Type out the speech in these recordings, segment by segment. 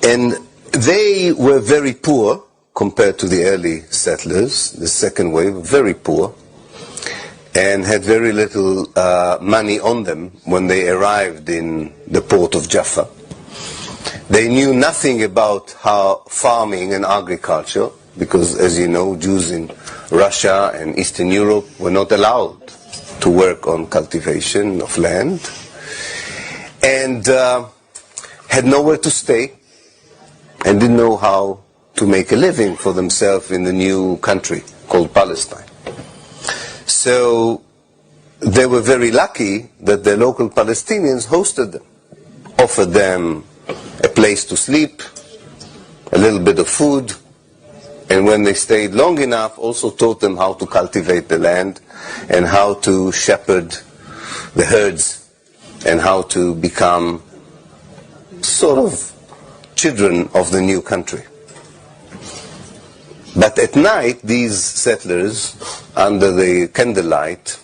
And they were very poor compared to the early settlers, the second wave, very poor, and had very little money on them when they arrived in the port of Jaffa. They knew nothing about how farming and agriculture, because as you know, Jews in Russia and Eastern Europe were not allowed to work on cultivation of land, and had nowhere to stay, and didn't know how to make a living for themselves in the new country called Palestine. So they were very lucky that the local Palestinians hosted them, offered them a place to sleep, a little bit of food, and when they stayed long enough, also taught them how to cultivate the land and how to shepherd the herds and how to become sort of children of the new country. But at night, these settlers, under the candlelight,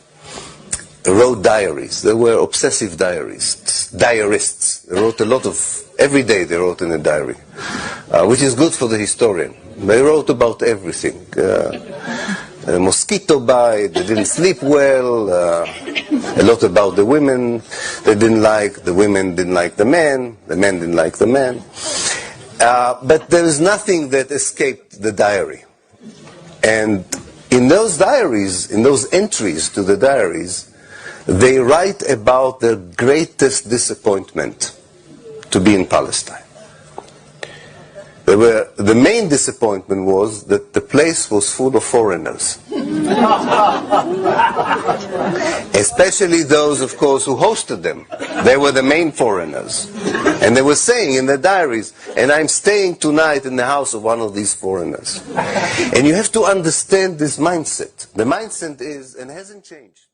wrote diaries. They were obsessive diarists. They wrote a lot of, every day they wrote in a diary, which is good for the historian. They wrote about everything. A mosquito bite, they didn't sleep well, a lot about the women they didn't like, the women didn't like the men didn't like the men. But there is nothing that escaped the diary. And in those diaries, in those entries to the diaries, they write about their greatest disappointment to be in Palestine. The main disappointment was that the place was full of foreigners. Especially those, of course, who hosted them. They were the main foreigners. And they were saying in their diaries, and I'm staying tonight in the house of one of these foreigners. And you have to understand this mindset. The mindset is, and hasn't changed.